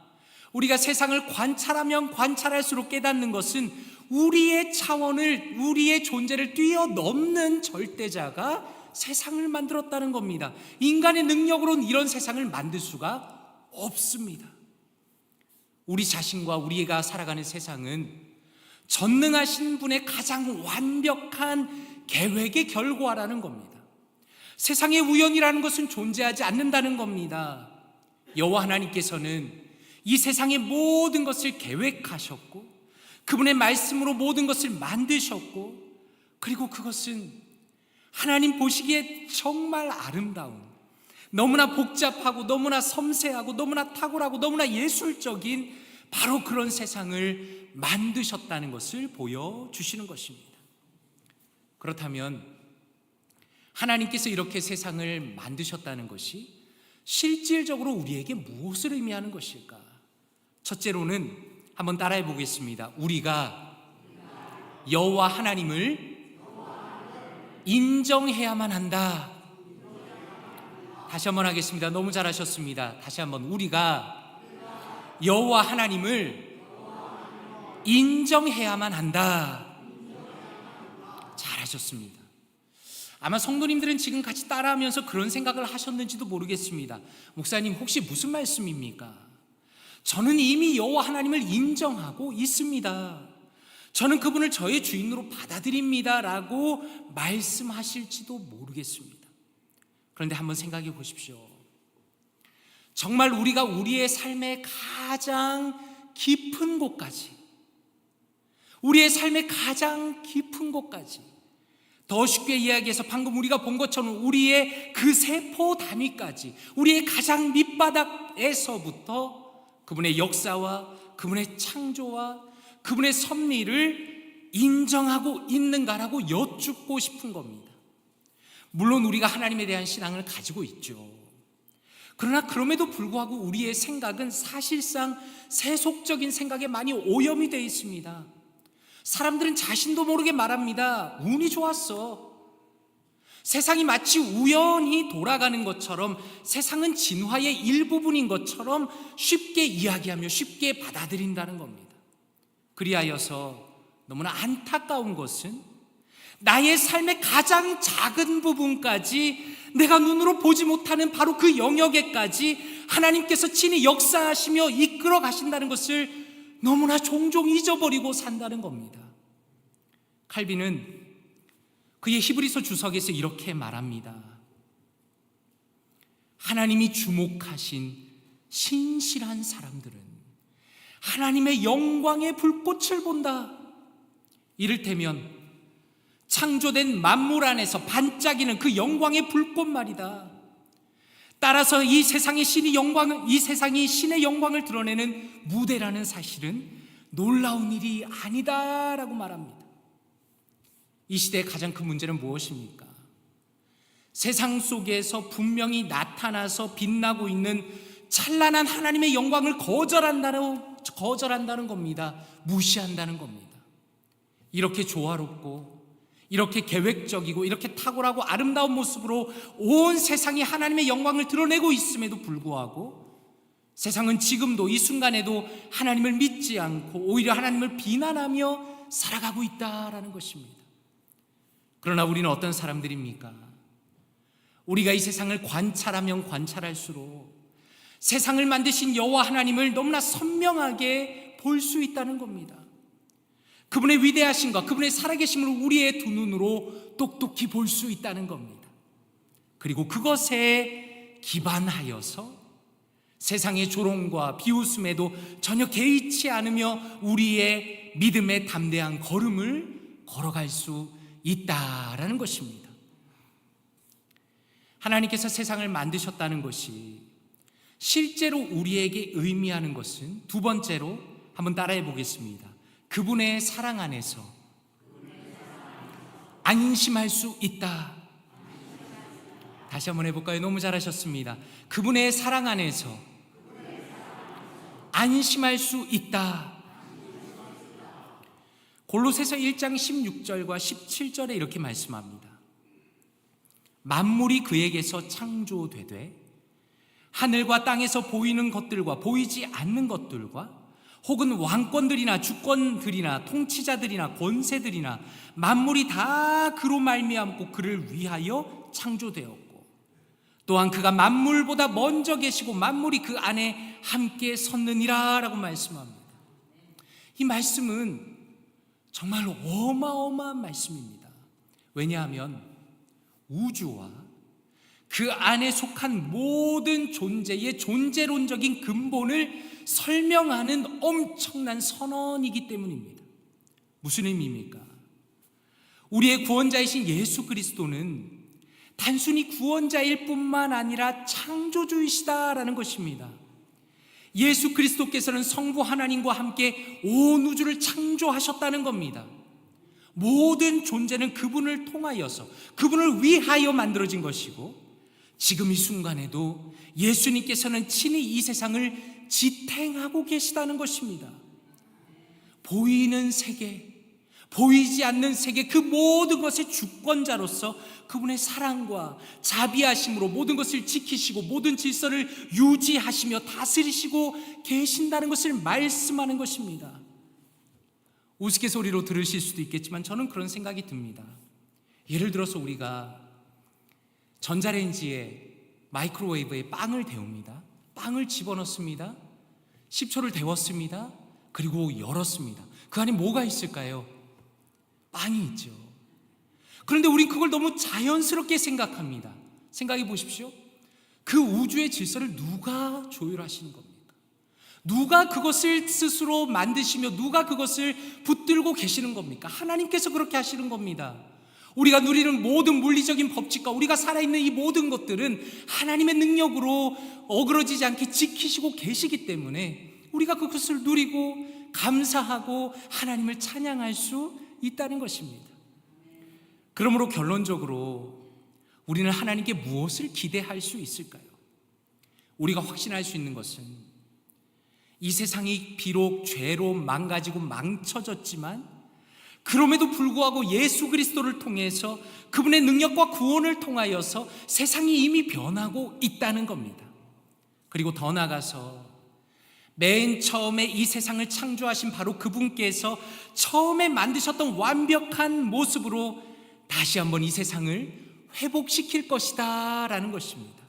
[SPEAKER 2] 우리가 세상을 관찰하면 관찰할수록 깨닫는 것은 우리의 차원을, 우리의 존재를 뛰어넘는 절대자가 세상을 만들었다는 겁니다. 인간의 능력으로는 이런 세상을 만들 수가 없습니다. 우리 자신과 우리가 살아가는 세상은 전능하신 분의 가장 완벽한 계획의 결과라는 겁니다. 세상에 우연이라는 것은 존재하지 않는다는 겁니다. 여호와 하나님께서는 이 세상의 모든 것을 계획하셨고 그분의 말씀으로 모든 것을 만드셨고 그리고 그것은 하나님 보시기에 정말 아름다운, 너무나 복잡하고 너무나 섬세하고 너무나 탁월하고 너무나 예술적인 바로 그런 세상을 만드셨다는 것을 보여주시는 것입니다. 그렇다면 하나님께서 이렇게 세상을 만드셨다는 것이 실질적으로 우리에게 무엇을 의미하는 것일까? 첫째로는 한번 따라해 보겠습니다. 우리가 여호와 하나님을 인정해야만 한다. 다시 한번 하겠습니다. 너무 잘하셨습니다. 다시 한번. 우리가 여호와 하나님을 인정해야만 한다. 잘하셨습니다. 아마 성도님들은 지금 같이 따라하면서 그런 생각을 하셨는지도 모르겠습니다. 목사님, 혹시 무슨 말씀입니까? 저는 이미 여호와 하나님을 인정하고 있습니다. 저는 그분을 저의 주인으로 받아들입니다 라고 말씀하실지도 모르겠습니다. 그런데 한번 생각해 보십시오. 정말 우리가 우리의 삶의 가장 깊은 곳까지, 우리의 삶의 가장 깊은 곳까지, 더 쉽게 이야기해서 방금 우리가 본 것처럼 우리의 그 세포 단위까지, 우리의 가장 밑바닥에서부터 그분의 역사와 그분의 창조와 그분의 섭리를 인정하고 있는가라고 여쭙고 싶은 겁니다. 물론 우리가 하나님에 대한 신앙을 가지고 있죠. 그러나 그럼에도 불구하고 우리의 생각은 사실상 세속적인 생각에 많이 오염이 되어 있습니다. 사람들은 자신도 모르게 말합니다. 운이 좋았어. 세상이 마치 우연히 돌아가는 것처럼, 세상은 진화의 일부분인 것처럼 쉽게 이야기하며 쉽게 받아들인다는 겁니다. 그리하여서 너무나 안타까운 것은 나의 삶의 가장 작은 부분까지, 내가 눈으로 보지 못하는 바로 그 영역에까지 하나님께서 친히 역사하시며 이끌어 가신다는 것을 너무나 종종 잊어버리고 산다는 겁니다. 칼빈은 그의 히브리서 주석에서 이렇게 말합니다. 하나님이 주목하신 신실한 사람들은 하나님의 영광의 불꽃을 본다. 이를테면 창조된 만물 안에서 반짝이는 그 영광의 불꽃 말이다. 따라서 이 세상이 신의 영광을 드러내는 무대라는 사실은 놀라운 일이 아니다라고 말합니다. 이 시대의 가장 큰 문제는 무엇입니까? 세상 속에서 분명히 나타나서 빛나고 있는 찬란한 하나님의 영광을 거절한다는 겁니다. 무시한다는 겁니다. 이렇게 조화롭고 이렇게 계획적이고 이렇게 탁월하고 아름다운 모습으로 온 세상이 하나님의 영광을 드러내고 있음에도 불구하고 세상은 지금도 이 순간에도 하나님을 믿지 않고 오히려 하나님을 비난하며 살아가고 있다라는 것입니다. 그러나 우리는 어떤 사람들입니까? 우리가 이 세상을 관찰하면 관찰할수록 세상을 만드신 여호와 하나님을 너무나 선명하게 볼 수 있다는 겁니다. 그분의 위대하심과 그분의 살아계심을 우리의 두 눈으로 똑똑히 볼 수 있다는 겁니다. 그리고 그것에 기반하여서 세상의 조롱과 비웃음에도 전혀 개의치 않으며 우리의 믿음의 담대한 걸음을 걸어갈 수 있다라는 것입니다. 하나님께서 세상을 만드셨다는 것이 실제로 우리에게 의미하는 것은, 두 번째로 한번 따라해 보겠습니다. 그분의 사랑 안에서 안심할 수 있다. 다시 한번 해볼까요? 너무 잘하셨습니다. 그분의 사랑 안에서 안심할 수 있다. 골로새서 1장 16절과 17절에 이렇게 말씀합니다. 만물이 그에게서 창조되되 하늘과 땅에서 보이는 것들과 보이지 않는 것들과 혹은 왕권들이나 주권들이나 통치자들이나 권세들이나 만물이 다 그로 말미암고 그를 위하여 창조되었고 또한 그가 만물보다 먼저 계시고 만물이 그 안에 함께 섰느니라 라고 말씀합니다. 이 말씀은 정말 어마어마한 말씀입니다. 왜냐하면 우주와 그 안에 속한 모든 존재의 존재론적인 근본을 설명하는 엄청난 선언이기 때문입니다. 무슨 의미입니까? 우리의 구원자이신 예수 그리스도는 단순히 구원자일 뿐만 아니라 창조주이시다라는 것입니다. 예수 그리스도께서는 성부 하나님과 함께 온 우주를 창조하셨다는 겁니다. 모든 존재는 그분을 통하여서, 그분을 위하여 만들어진 것이고 지금 이 순간에도 예수님께서는 친히 이 세상을 지탱하고 계시다는 것입니다. 보이는 세계, 보이지 않는 세계 그 모든 것의 주권자로서 그분의 사랑과 자비하심으로 모든 것을 지키시고 모든 질서를 유지하시며 다스리시고 계신다는 것을 말씀하는 것입니다. 우스갯소리로 들으실 수도 있겠지만 저는 그런 생각이 듭니다. 예를 들어서 우리가 전자레인지에 마이크로웨이브에 빵을 데웁니다. 빵을 집어넣습니다. 10초를 데웠습니다. 그리고 열었습니다. 그 안에 뭐가 있을까요? 빵이 있죠. 그런데 우린 그걸 너무 자연스럽게 생각합니다. 생각해 보십시오. 그 우주의 질서를 누가 조율하시는 겁니까? 누가 그것을 스스로 만드시며 누가 그것을 붙들고 계시는 겁니까? 하나님께서 그렇게 하시는 겁니다. 우리가 누리는 모든 물리적인 법칙과 우리가 살아있는 이 모든 것들은 하나님의 능력으로 어그러지지 않게 지키시고 계시기 때문에 우리가 그것을 누리고 감사하고 하나님을 찬양할 수 있다는 것입니다. 그러므로 결론적으로 우리는 하나님께 무엇을 기대할 수 있을까요? 우리가 확신할 수 있는 것은 이 세상이 비록 죄로 망가지고 망쳐졌지만 그럼에도 불구하고 예수 그리스도를 통해서 그분의 능력과 구원을 통하여서 세상이 이미 변하고 있다는 겁니다. 그리고 더 나아가서 맨 처음에 이 세상을 창조하신 바로 그분께서 처음에 만드셨던 완벽한 모습으로 다시 한번 이 세상을 회복시킬 것이다 라는 것입니다.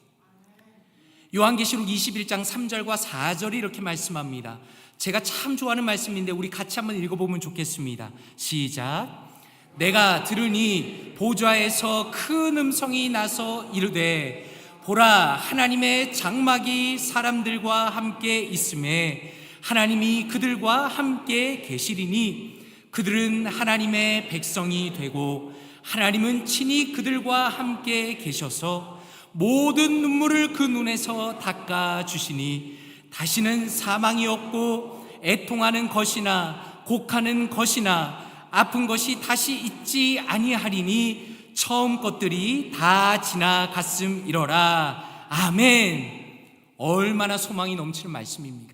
[SPEAKER 2] 요한계시록 21장 3절과 4절이 이렇게 말씀합니다. 제가 참 좋아하는 말씀인데 우리 같이 한번 읽어보면 좋겠습니다. 시작. 내가 들으니 보좌에서 큰 음성이 나서 이르되 보라, 하나님의 장막이 사람들과 함께 있음에 하나님이 그들과 함께 계시리니 그들은 하나님의 백성이 되고 하나님은 친히 그들과 함께 계셔서 모든 눈물을 그 눈에서 닦아주시니 다시는 사망이 없고 애통하는 것이나 곡하는 것이나 아픈 것이 다시 있지 아니하리니 처음 것들이 다 지나갔음이러라. 아멘. 얼마나 소망이 넘치는 말씀입니까?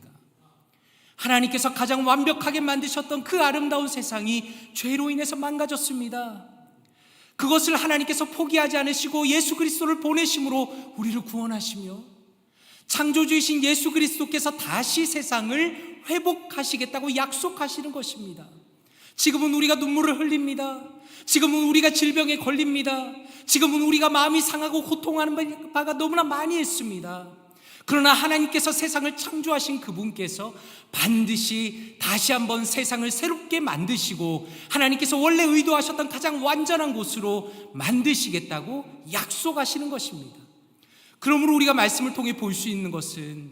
[SPEAKER 2] 하나님께서 가장 완벽하게 만드셨던 그 아름다운 세상이 죄로 인해서 망가졌습니다. 그것을 하나님께서 포기하지 않으시고 예수 그리스도를 보내심으로 우리를 구원하시며 창조주이신 예수 그리스도께서 다시 세상을 회복하시겠다고 약속하시는 것입니다. 지금은 우리가 눈물을 흘립니다. 지금은 우리가 질병에 걸립니다. 지금은 우리가 마음이 상하고 고통하는 바가 너무나 많이 있습니다. 그러나 하나님께서 세상을 창조하신 그분께서 반드시 다시 한번 세상을 새롭게 만드시고 하나님께서 원래 의도하셨던 가장 완전한 곳으로 만드시겠다고 약속하시는 것입니다. 그러므로 우리가 말씀을 통해 볼 수 있는 것은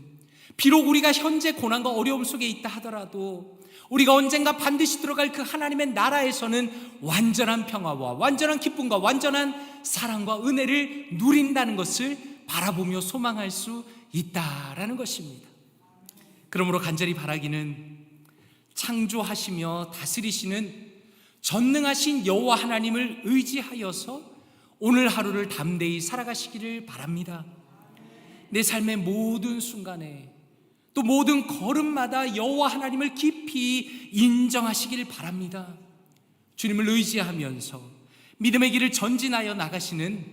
[SPEAKER 2] 비록 우리가 현재 고난과 어려움 속에 있다 하더라도 우리가 언젠가 반드시 들어갈 그 하나님의 나라에서는 완전한 평화와 완전한 기쁨과 완전한 사랑과 은혜를 누린다는 것을 바라보며 소망할 수 있다라는 것입니다. 그러므로 간절히 바라기는 창조하시며 다스리시는 전능하신 여호와 하나님을 의지하여서 오늘 하루를 담대히 살아가시기를 바랍니다. 내 삶의 모든 순간에 또 모든 걸음마다 여호와 하나님을 깊이 인정하시길 바랍니다. 주님을 의지하면서 믿음의 길을 전진하여 나가시는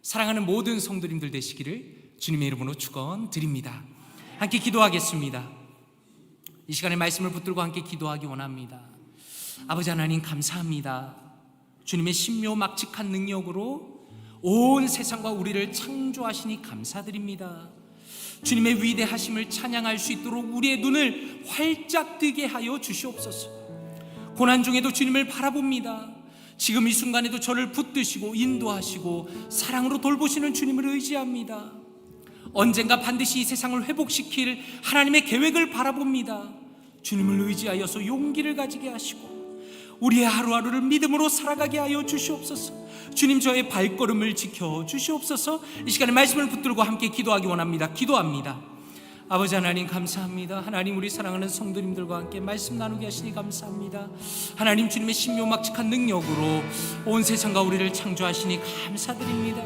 [SPEAKER 2] 사랑하는 모든 성도님들 되시기를 주님의 이름으로 축원드립니다. 함께 기도하겠습니다. 이 시간에 말씀을 붙들고 함께 기도하기 원합니다. 아버지 하나님 감사합니다. 주님의 신묘막측한 능력으로 온 세상과 우리를 창조하시니 감사드립니다. 주님의 위대하심을 찬양할 수 있도록 우리의 눈을 활짝 뜨게 하여 주시옵소서. 고난 중에도 주님을 바라봅니다. 지금 이 순간에도 저를 붙드시고 인도하시고 사랑으로 돌보시는 주님을 의지합니다. 언젠가 반드시 이 세상을 회복시킬 하나님의 계획을 바라봅니다. 주님을 의지하여서 용기를 가지게 하시고 우리의 하루하루를 믿음으로 살아가게 하여 주시옵소서. 주님 저의 발걸음을 지켜 주시옵소서. 이 시간에 말씀을 붙들고 함께 기도하기 원합니다. 기도합니다. 아버지 하나님 감사합니다. 하나님 우리 사랑하는 성도님들과 함께 말씀 나누게 하시니 감사합니다. 하나님 주님의 신묘막측한 능력으로 온 세상과 우리를 창조하시니 감사드립니다.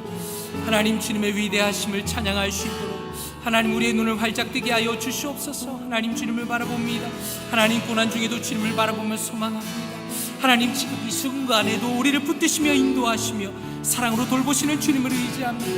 [SPEAKER 2] 하나님 주님의 위대하심을 찬양할 수 있도록 하나님 우리의 눈을 활짝 뜨게 하여 주시옵소서. 하나님 주님을 바라봅니다. 하나님 고난 중에도 주님을 바라보며 소망합니다. 하나님 지금 이 순간에도 우리를 붙드시며 인도하시며 사랑으로 돌보시는 주님을 의지합니다.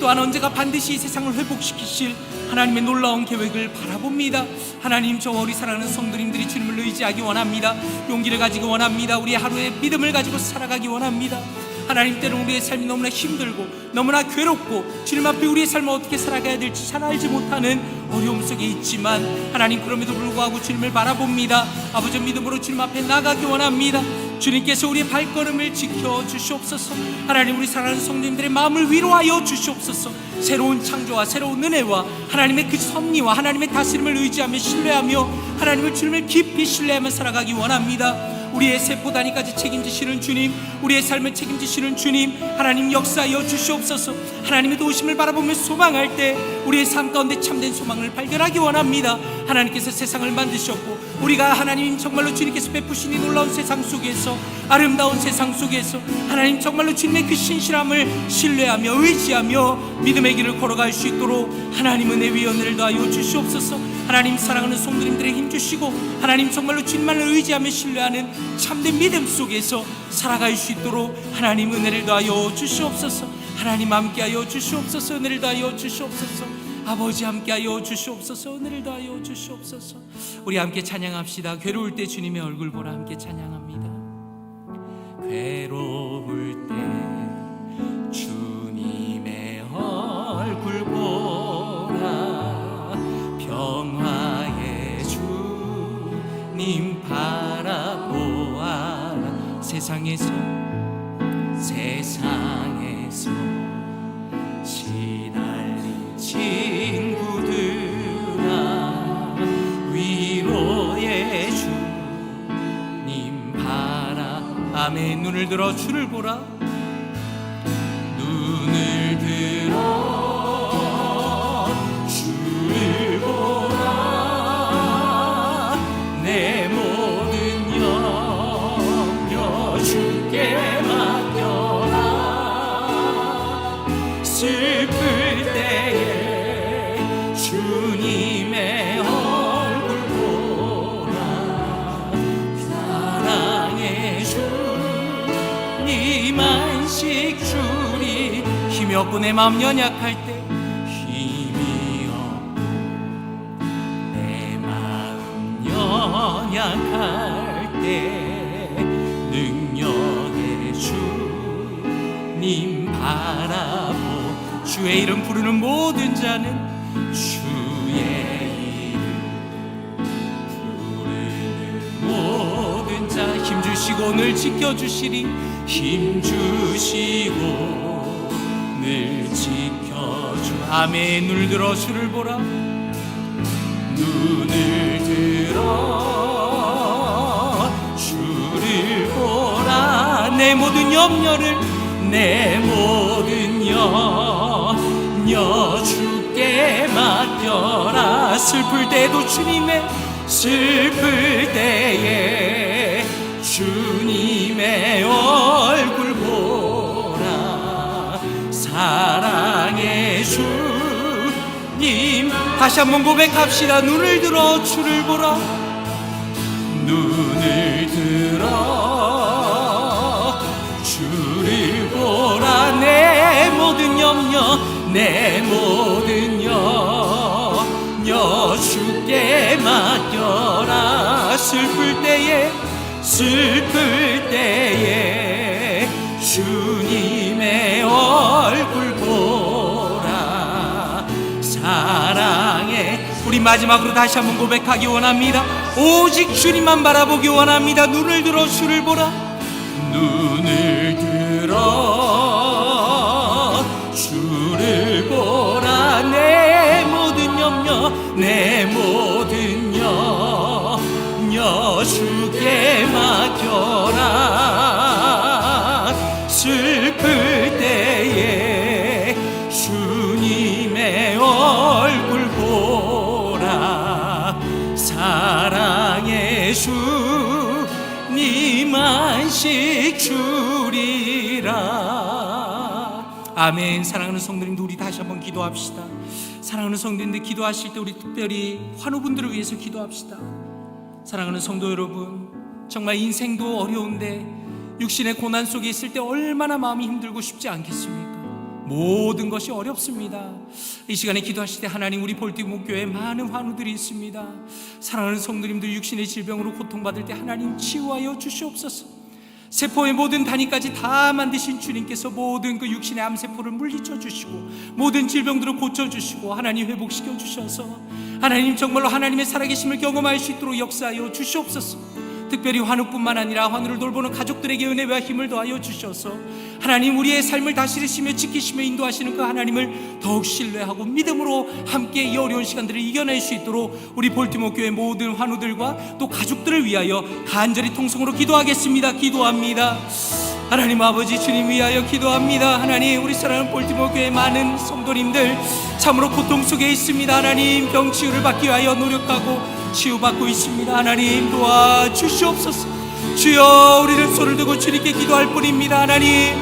[SPEAKER 2] 또한 언제가 반드시 이 세상을 회복시키실 하나님의 놀라운 계획을 바라봅니다. 하나님, 저와 우리 사랑하는 성도님들이 주님을 의지하기 원합니다. 용기를 가지기 원합니다. 우리의 하루에 믿음을 가지고 살아가기 원합니다. 하나님, 때로는 우리의 삶이 너무나 힘들고 너무나 괴롭고 주님 앞에 우리의 삶을 어떻게 살아가야 될지 잘 알지 못하는 어려움 속에 있지만 하나님, 그럼에도 불구하고 주님을 바라봅니다. 아버지, 믿음으로 주님 앞에 나가기 원합니다. 주님께서 우리의 발걸음을 지켜주시옵소서. 하나님, 우리 사랑하는 성도님들의 마음을 위로하여 주시옵소서. 새로운 창조와 새로운 은혜와 하나님의 그 섭리와 하나님의 다스림을 의지하며 신뢰하며 하나님을 주님을 깊이 신뢰하며 살아가기 원합니다. 우리의 세포 단위까지 책임지시는 주님, 우리의 삶을 책임지시는 주님, 하나님 역사하여 주시옵소서. 하나님의 도우심을 바라보며 소망할 때 우리의 삶 가운데 참된 소망을 발견하기 원합니다. 하나님께서 세상을 만드셨고 우리가 하나님 정말로 주님께서 베푸신 이 놀라운 세상 속에서, 아름다운 세상 속에서 하나님 정말로 주님의 그 신실함을 신뢰하며 의지하며 믿음의 길을 걸어갈 수 있도록 하나님 은혜 위에 은혜를 더하여 주시옵소서. 하나님, 사랑하는 성도님들의 힘 주시고 하나님 정말로 주님만을 의지하며 신뢰하는 참된 믿음 속에서 살아갈 수 있도록 하나님 은혜를 더하여 주시옵소서. 하나님, 함께하여 주시옵소서. 은혜를 더하여 주시옵소서. 아버지, 함께하여 주시옵소서. 은혜를 더하여 주시옵소서. 우리 함께 찬양합시다. 괴로울 때 주님의 얼굴 보라. 함께 찬양합니다. 괴로울 때 주님의 얼굴 보라. 평화의 주님 바라보아라. 세상에서 시달린 친구들아, 위로의 주님 바라. 아멘. 눈을 들어 주를 보라. 눈을 들어 주를 보라. 내 모든 염려 주께 슬플 때에 주님의 얼굴 보라. 사랑의 주님 안식 주리. 힘이 없고 내 마음 연약할 때, 힘이 없고 내 마음 연약할 때 능력의 주님 바라보. 주의 이름 부르는 모든 자는 주의 이름 부르는 모든 자 힘주시고 늘 지켜주시리. 힘주시고 늘 지켜주. 아멘. 눈을 들어 주를 보라. 눈을 들어 주를 보라. 내 모든 염려를, 내 모든 염려 주께 맡겨라. 슬플 때도 슬플 때에 주님의 얼굴 보라. 사랑의 주님. 다시 한번 고백합시다. 눈을 들어 주를 보라. 눈을 들어 주를 보라. 내 모든 염려, 내 모든 염려 주께 맡겨라. 슬플 때에 주님의 얼굴 보라. 사랑의, 우리 마지막으로 다시 한번 고백하기 원합니다. 오직 주님만 바라보기 원합니다. 눈을 들어 주를 보라. 눈을 들어 주를 보라. 내 모든 염려, 내 모든 염려 주께 맡겨라. 슬플 때에 주님의 얼굴 보라. 사랑의 주님 안식 주리라. 아멘. 사랑하는 성도님들, 우리 다시 한번 기도합시다. 사랑하는 성도님들, 기도하실 때 우리 특별히 환우분들을 위해서 기도합시다. 사랑하는 성도 여러분, 정말 인생도 어려운데 육신의 고난 속에 있을 때 얼마나 마음이 힘들고 쉽지 않겠습니까? 모든 것이 어렵습니다. 이 시간에 기도하실 때 하나님, 우리 볼티모 교회에 많은 환우들이 있습니다. 사랑하는 성도님들, 육신의 질병으로 고통받을 때 하나님 치유하여 주시옵소서. 세포의 모든 단위까지 다 만드신 주님께서 모든 그 육신의 암세포를 물리쳐 주시고 모든 질병들을 고쳐주시고 하나님 회복시켜 주셔서 하나님 정말로 하나님의 살아계심을 경험할 수 있도록 역사하여 주시옵소서. 특별히 환우뿐만 아니라 환우를 돌보는 가족들에게 은혜와 힘을 더하여 주셔서 하나님, 우리의 삶을 다스리시며 지키시며 인도하시는 그 하나님을 더욱 신뢰하고 믿음으로 함께 이 어려운 시간들을 이겨낼 수 있도록 우리 볼티모 교회 모든 환우들과 또 가족들을 위하여 간절히 통성으로 기도하겠습니다. 기도합니다. 하나님 아버지, 주님 위하여 기도합니다. 하나님, 우리 사랑하는 볼티모 교회 많은 성도님들 참으로 고통 속에 있습니다. 하나님, 병치유를 받기 위하여 노력하고 치유받고 있습니다. 하나님 도와주시옵소서. 주여, 우리는 손을 들고 주님께 기도할 뿐입니다. 하나님,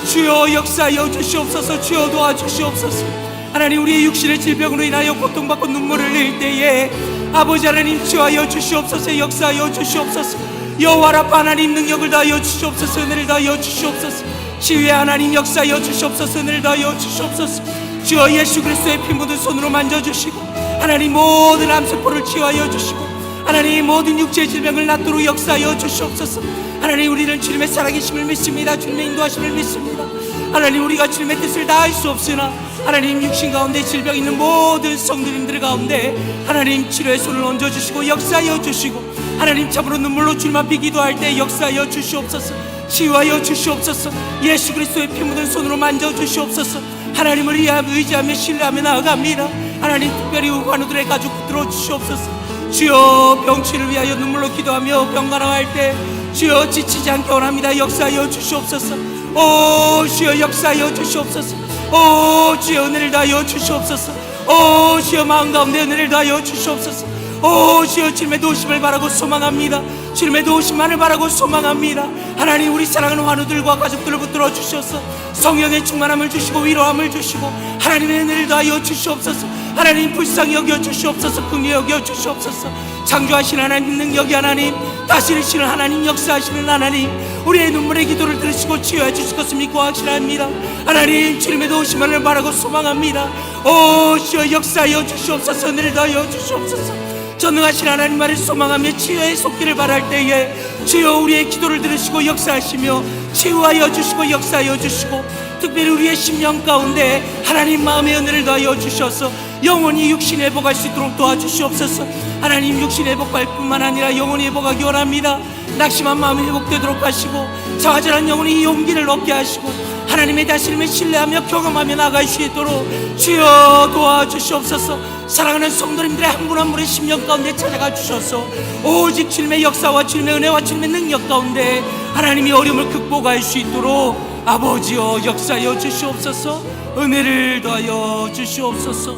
[SPEAKER 2] 주여 역사하여 주시옵소서. 주여 도와주시옵소서. 하나님, 우리의 육신의 질병으로 인하여 고통받고 눈물을 흘릴 때에 아버지 하나님 치유하여 주시옵소서. 역사하여 주시옵소서. 여호와라파 하나님, 능력을 다하여 주시옵소서. 은혜를 다하여 주시옵소서. 치유의 하나님 역사하여 주시옵소서. 은혜를 다하여 주시옵소서. 주여, 예수 그리스도의 피 묻은 손으로 만져주시고 하나님 모든 암세포를 치유하여 주시고 하나님 모든 육체의 질병을 낫도록 역사하여 주시옵소서. 하나님, 우리는 주님의 살아계심을 믿습니다. 주님의 인도하심을 믿습니다. 하나님, 우리가 주님의 뜻을 다할 수 없으나 하나님, 육신 가운데 질병 있는 모든 성도님들 가운데 하나님 치료의 손을 얹어주시고 역사하여 주시고 하나님, 참으로 눈물로 주님 앞에 기도할 때 역사하여 주시옵소서. 치유하여 주시옵소서. 예수 그리스도의 피 묻은 손으로 만져주시옵소서. 하나님을 의지하며 신뢰하며 나아갑니다. 하나님, 특별히 환우들의 가족 붙들어 주시옵소서. 주여, 병치를 위하여 눈물로 기도하며 병간호할 때 주여 지치지 않게 원합니다. 역사하여 주시옵소서. 오 주여, 역사하여 주시옵소서. 오 주여, 은혜를 다하여 주시옵소서. 오 주여, 마음 가운데 은혜를 다하여 주시옵소서. 오 주여, 주님의 도우심을 바라고 소망합니다. 주님의 도우심만을 바라고 소망합니다. 하나님, 우리 사랑하는 환우들과 가족들을 붙들어 주셔서 성령의 충만함을 주시고 위로함을 주시고 하나님의 은혜를 다하여 주시옵소서. 하나님, 불쌍히 여겨 주시옵소서. 긍휼히 여겨 주시옵소서. 창조하신 하나님, 능력이 하나님, 다스리시는 하나님, 역사하시는 하나님, 우리의 눈물의 기도를 들으시고 치유해 주실 것을 믿고 확신합니다. 하나님, 주님의 도우심만을 바라고 소망합니다. 오 주여, 역사하여 주시옵소서. 은혜를 다하여 주시옵소서. 전능하신 하나님 말을 소망하며 치유의 속기를 바랄 때에 주여, 우리의 기도를 들으시고 역사하시며 치유하여 주시고 역사하여 주시고 특별히 우리의 심령 가운데 하나님 마음의 은혜를 더하여 주셔서 영원히 육신 회복할 수 있도록 도와주시옵소서. 하나님, 육신 회복할 뿐만 아니라 영원히 회복하기 원합니다. 낙심한 마음이 회복되도록 하시고 좌절한 영혼이 용기를 얻게 하시고 하나님의 다스림을 신뢰하며 경험하며 나갈 수 있도록 주여 도와주시옵소서. 사랑하는 성도님들의 한 분 한 분의 심령 가운데 찾아가 주셔서 오직 주님의 역사와 주님의 은혜와 주님의 능력 가운데 하나님이 어려움을 극복할 수 있도록 아버지여 역사하여 주시옵소서. 은혜를 더하여 주시옵소서.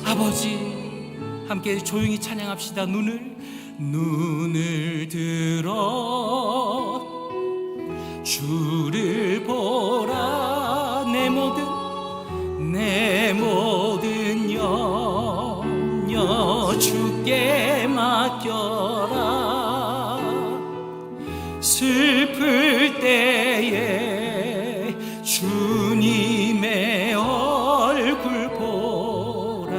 [SPEAKER 2] 아버지, 함께 조용히 찬양합시다. 눈을 들어 주를 보라. 내 모든 염려 주께 맡겨라. 슬플 때에 주님의 얼굴 보라.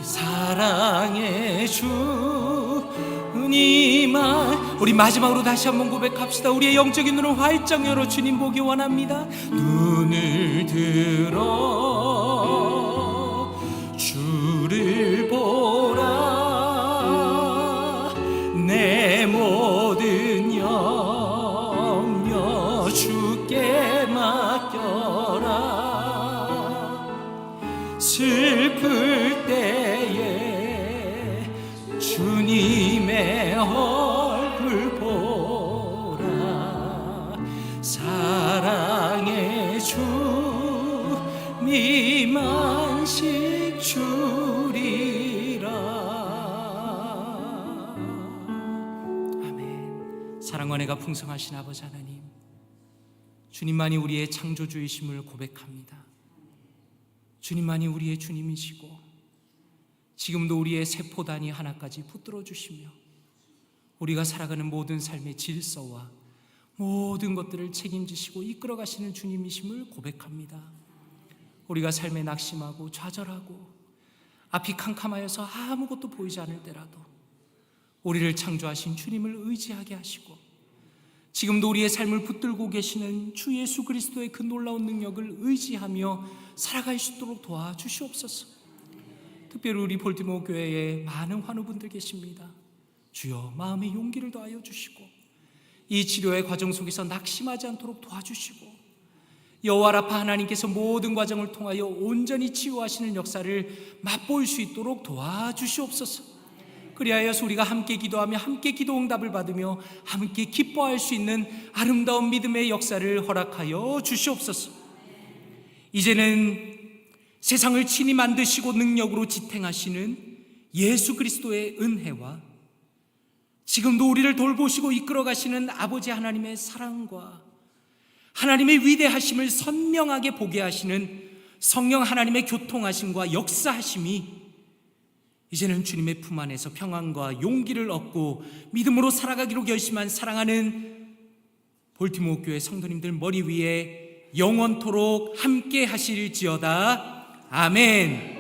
[SPEAKER 2] 사랑의 주님아. 우리 마지막으로 다시 한번 고백합시다. 우리의 영적인 눈을 활짝 열어 주님 보기 원합니다. 눈을 들어 주를 보라. 내 모든 염려 주께 맡겨라. 슬플 때에 주님의 얼굴 보라. 사랑의 주 미만식 주리라. 아멘. 사랑과 은혜가 풍성하신 아버지 하나님, 주님만이 우리의 창조주이심을 고백합니다. 주님만이 우리의 주님이시고 지금도 우리의 세포 단위 하나까지 붙들어 주시며 우리가 살아가는 모든 삶의 질서와 모든 것들을 책임지시고 이끌어가시는 주님이심을 고백합니다. 우리가 삶에 낙심하고 좌절하고 앞이 캄캄하여서 아무것도 보이지 않을 때라도 우리를 창조하신 주님을 의지하게 하시고 지금도 우리의 삶을 붙들고 계시는 주 예수 그리스도의 그 놀라운 능력을 의지하며 살아갈 수 있도록 도와주시옵소서. 특별히 우리 볼티모어 교회에 많은 환우분들 계십니다. 주여 마음의 용기를 더하여 주시고 이 치료의 과정 속에서 낙심하지 않도록 도와주시고 여호와 라파 하나님께서 모든 과정을 통하여 온전히 치유하시는 역사를 맛볼 수 있도록 도와주시옵소서. 그리하여서 우리가 함께 기도하며 함께 기도 응답을 받으며 함께 기뻐할 수 있는 아름다운 믿음의 역사를 허락하여 주시옵소서. 이제는 세상을 친히 만드시고 능력으로 지탱하시는 예수 그리스도의 은혜와 지금도 우리를 돌보시고 이끌어 가시는 아버지 하나님의 사랑과 하나님의 위대하심을 선명하게 보게 하시는 성령 하나님의 교통하심과 역사하심이 이제는 주님의 품 안에서 평안과 용기를 얻고 믿음으로 살아가기로 결심한 사랑하는 볼티모어 교회 성도님들 머리 위에 영원토록 함께 하실지어다. 아멘.